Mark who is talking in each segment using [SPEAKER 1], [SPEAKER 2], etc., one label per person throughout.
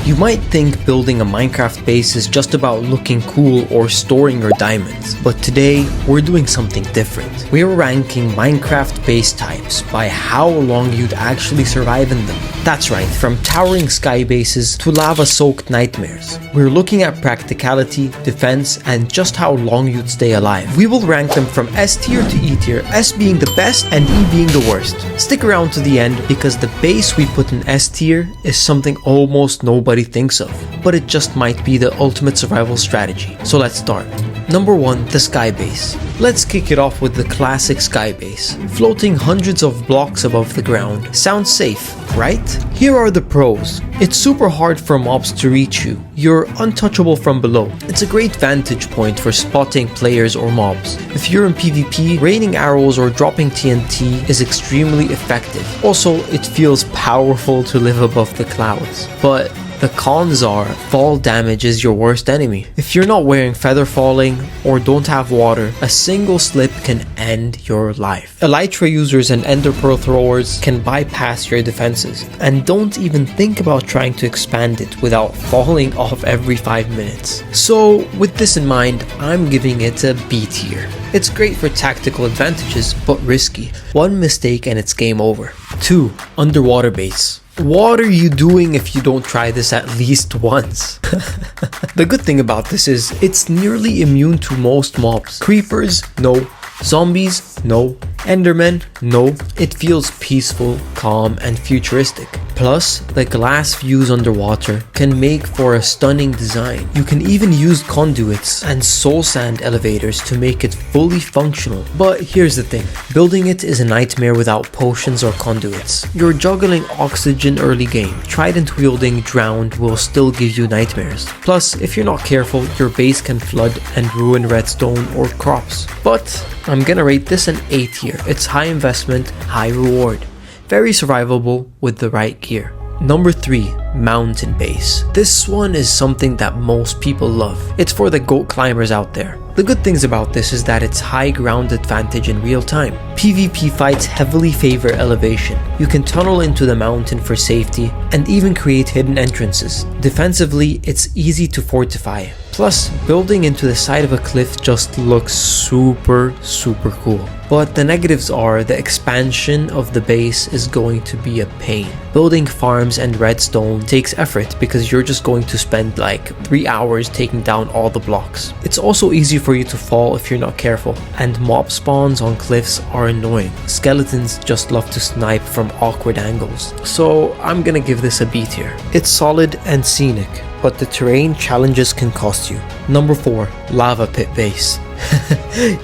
[SPEAKER 1] You might think building a Minecraft base is just about looking cool or storing your diamonds, but today we're doing something different. We're ranking Minecraft base types by how long you'd actually survive in them. That's right, from towering sky bases to lava-soaked nightmares. We're looking at practicality, defense, and just how long you'd stay alive. We will rank them from S tier to E tier, S being the best and E being the worst. Stick around to the end because the base we put in S tier is something almost nobody thinks of, but it just might be the ultimate survival strategy. So let's start. Number 1, the sky base. Let's kick it off with the classic sky base. Floating hundreds of blocks above the ground. Sounds safe, right? Here are the pros. It's super hard for mobs to reach you. You're untouchable from below. It's a great vantage point for spotting players or mobs. If you're in PvP, raining arrows or dropping TNT is extremely effective. Also, it feels powerful to live above the clouds. But the cons are, fall damage is your worst enemy. If you're not wearing feather falling or don't have water, a single slip can end your life. Elytra users and ender pearl throwers can bypass your defenses, and don't even think about trying to expand it without falling off every 5 minutes. So with this in mind, I'm giving it a B tier. It's great for tactical advantages, but risky. One mistake and it's game over. 2. Underwater base. What are you doing if you don't try this at least once? The good thing about this is it's nearly immune to most mobs. Creepers, no. Zombies, no. Endermen, no. It feels peaceful, calm, and futuristic. Plus, the glass views underwater can make for a stunning design. You can even use conduits and soul sand elevators to make it fully functional. But here's the thing, building it is a nightmare without potions or conduits. You're juggling oxygen early game. Trident wielding drowned will still give you nightmares. Plus, if you're not careful, your base can flood and ruin redstone or crops. But I'm gonna rate this an A tier. It's high investment, high reward. Very survivable with the right gear. Number 3, mountain base. This one is something that most people love. It's for the goat climbers out there. The good things about this is that it's high ground advantage in real time. PvP fights heavily favor elevation. You can tunnel into the mountain for safety and even create hidden entrances. Defensively, it's easy to fortify. Plus, building into the side of a cliff just looks super cool. But the negatives are the expansion of the base is going to be a pain. Building farms and redstone takes effort because you're just going to spend like 3 hours taking down all the blocks. It's also easy for you to fall if you're not careful, and mob spawns on cliffs are annoying. Skeletons just love to snipe from awkward angles. So I'm gonna give this a B tier. It's solid and scenic, but the terrain challenges can cost you. Number 4, lava pit base.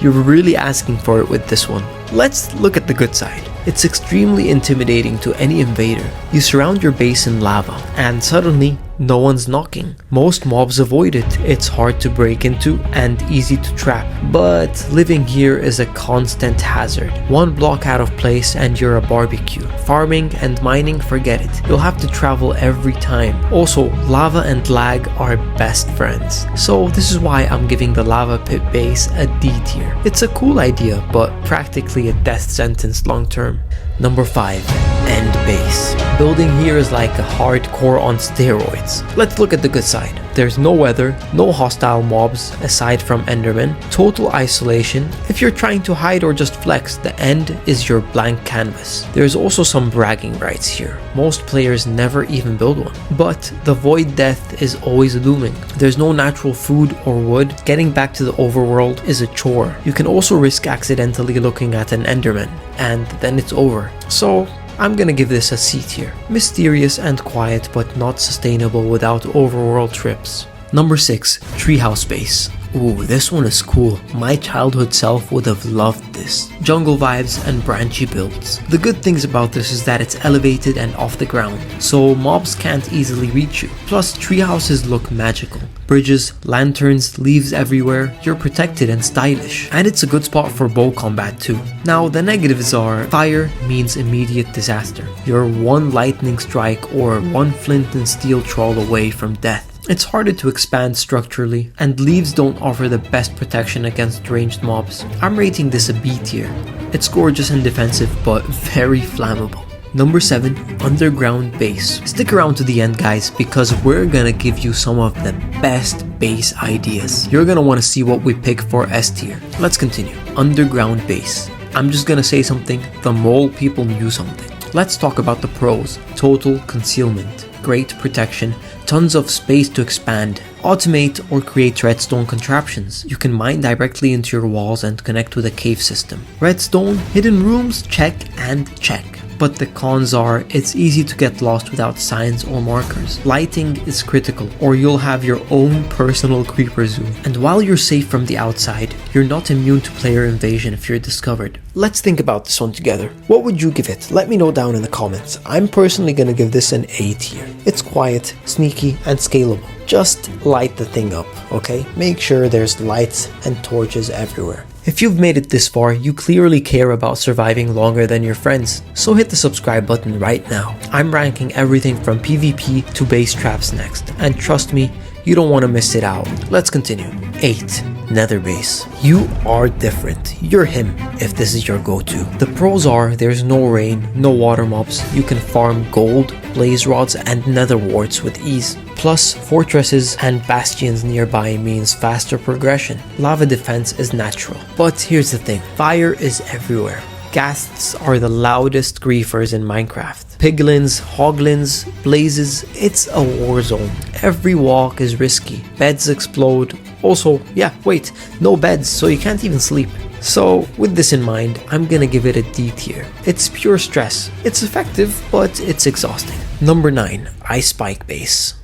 [SPEAKER 1] You're really asking for it with this one. Let's look at the good side. It's extremely intimidating to any invader. You surround your base in lava, and suddenly, no one's knocking. Most mobs avoid it. It's hard to break into and easy to trap. But living here is a constant hazard. One block out of place and you're a barbecue. Farming and mining, forget it. You'll have to travel every time. Also, lava and lag are best friends. So this is why I'm giving the lava pit base a D tier. It's a cool idea, but practically a death sentence long term. Number 5, end base. Building here is like a hardcore on steroids. Let's look at the good side. There's no weather, no hostile mobs aside from endermen, total isolation. If you're trying to hide or just flex, the end is your blank canvas. There's also some bragging rights here. Most players never even build one. But the void death is always looming. There's no natural food or wood. Getting back to the overworld is a chore. You can also risk accidentally looking at an enderman, and then it's over. So I'm gonna give this a C tier. Mysterious and quiet, but not sustainable without overworld trips. Number 6, Treehouse Base. Ooh, this one is cool. My childhood self would have loved this. Jungle vibes and branchy builds. The good things about this is that it's elevated and off the ground, so mobs can't easily reach you. Plus, tree houses look magical. Bridges, lanterns, leaves everywhere. You're protected and stylish. And it's a good spot for bow combat too. Now, the negatives are fire means immediate disaster. You're one lightning strike or one flint and steel troll away from death. It's harder to expand structurally, and leaves don't offer the best protection against ranged mobs. I'm rating this a B tier. It's gorgeous and defensive, but very flammable. Number 7, Underground Base. Stick around to the end, guys, because we're gonna give you some of the best base ideas. You're gonna want to see what we pick for S tier. Let's continue. Underground Base. I'm just gonna say something, the mole people knew something. Let's talk about the pros. Total concealment, great protection, tons of space to expand, automate or create redstone contraptions. You can mine directly into your walls and connect with a cave system. Redstone, hidden rooms, check and check. But the cons are, it's easy to get lost without signs or markers. Lighting is critical, or you'll have your own personal creeper zoo. And while you're safe from the outside, you're not immune to player invasion if you're discovered. Let's think about this one together. What would you give it? Let me know down in the comments. I'm personally gonna give this an A tier. It's quiet, sneaky, and scalable. Just light the thing up, okay? Make sure there's lights and torches everywhere. If you've made it this far, you clearly care about surviving longer than your friends, so hit the subscribe button right now. I'm ranking everything from PvP to base traps next, and trust me, you don't want to miss it out. Let's continue. 8. Nether base. You are different. You're him if this is your go-to. The pros are there's no rain, no water mobs, you can farm gold, blaze rods and nether warts with ease. Plus, fortresses and bastions nearby means faster progression. Lava defense is natural. But here's the thing, fire is everywhere. Ghasts are the loudest griefers in Minecraft. Piglins, hoglins, blazes, it's a war zone. Every walk is risky. Beds explode. Also, wait, no beds, so you can't even sleep. So, with this in mind, I'm gonna give it a D tier. It's pure stress. It's effective, but it's exhausting. Number 9, Ice Spike Base.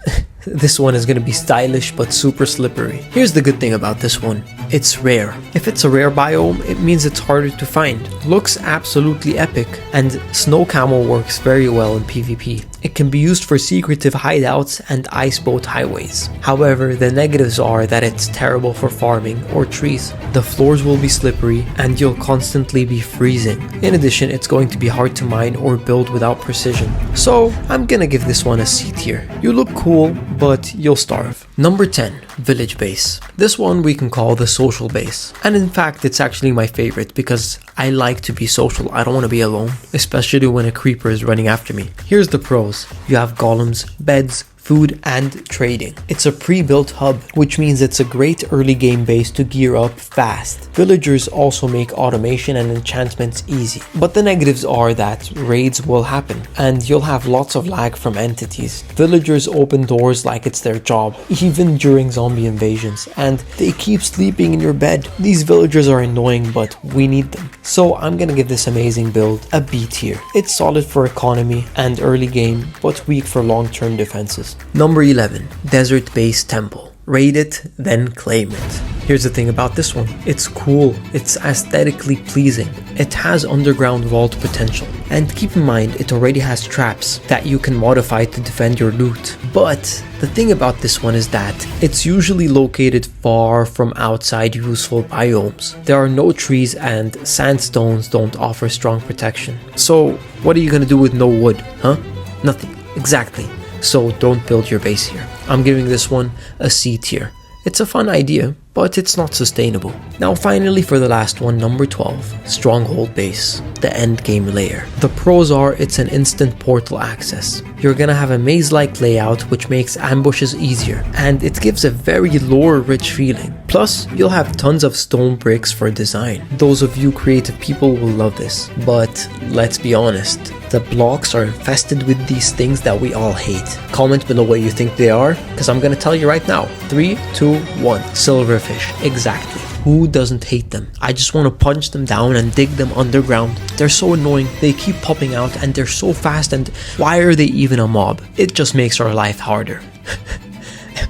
[SPEAKER 1] This one is gonna be stylish but super slippery. Here's the good thing about this one. It's rare. If it's a rare biome, it means it's harder to find. Looks absolutely epic, and snow camo works very well in PvP. It can be used for secretive hideouts and iceboat highways. However, the negatives are that it's terrible for farming or trees. The floors will be slippery and you'll constantly be freezing. In addition, it's going to be hard to mine or build without precision. So, I'm gonna give this one a C tier. You look cool, but you'll starve. Number 10, Village Base. This one we can call the social base. And in fact, it's actually my favorite because I like to be social. I don't want to be alone, especially when a creeper is running after me. Here's the pros. You have golems, beds, food, and trading. It's a pre-built hub, which means it's a great early game base to gear up fast. Villagers also make automation and enchantments easy. But the negatives are that raids will happen, and you'll have lots of lag from entities. Villagers open doors like it's their job, even during zombie invasions, and they keep sleeping in your bed. These villagers are annoying, but we need them. So I'm gonna give this amazing build a B tier. It's solid for economy and early game, but weak for long-term defenses. Number 11, Desert Base Temple. Raid it, then claim it. Here's the thing about this one. It's cool. It's aesthetically pleasing. It has underground vault potential. And keep in mind, it already has traps that you can modify to defend your loot. But the thing about this one is that it's usually located far from outside useful biomes. There are no trees and sandstones don't offer strong protection. So what are you gonna do with no wood, huh? Nothing. Exactly. So don't build your base here. I'm giving this one a C tier. It's a fun idea, but it's not sustainable. Now finally for the last one, number 12, Stronghold Base, the endgame layer. The pros are it's an instant portal access. You're gonna have a maze-like layout which makes ambushes easier, and it gives a very lore-rich feeling. Plus, you'll have tons of stone bricks for design. Those of you creative people will love this, but let's be honest, the blocks are infested with these things that we all hate. Comment below what you think they are, because I'm gonna tell you right now. 3, 2, 1. Silverfish. Exactly. Who doesn't hate them? I just want to punch them down and dig them underground. They're so annoying. They keep popping out and they're so fast, and why are they even a mob? It just makes our life harder.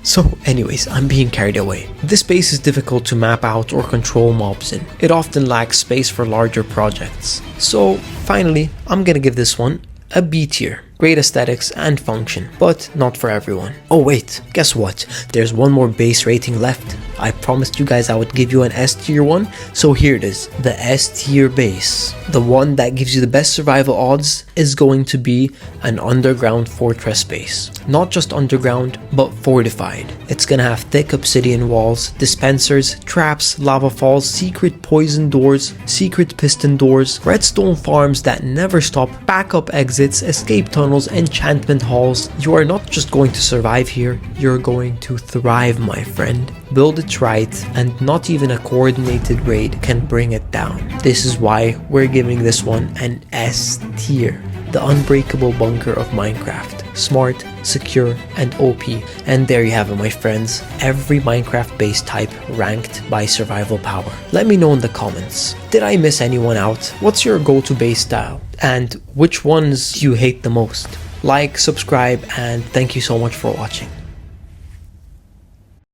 [SPEAKER 1] So anyways, I'm being carried away. This base is difficult to map out or control mobs in. It often lacks space for larger projects. So finally, I'm gonna give this one a B tier. Great aesthetics and function, but not for everyone. Oh wait, guess what? There's one more base rating left. I promised you guys I would give you an S tier one, so here it is. The S tier base. The one that gives you the best survival odds is going to be an underground fortress base. Not just underground, but fortified. It's gonna have thick obsidian walls, dispensers, traps, lava falls, secret poison doors, secret piston doors, redstone farms that never stop, backup exits, escape tunnels, enchantment halls. You are not just going to survive here, you're going to thrive, my friend. Build it right, and not even a coordinated raid can bring it down. This is why we're giving this one an S tier. The Unbreakable Bunker of Minecraft. Smart, secure, and OP. And there you have it, my friends. Every Minecraft base type ranked by survival power. Let me know in the comments. Did I miss anyone out? What's your go-to base style? And which ones do you hate the most? Like, subscribe, and thank you so much for watching.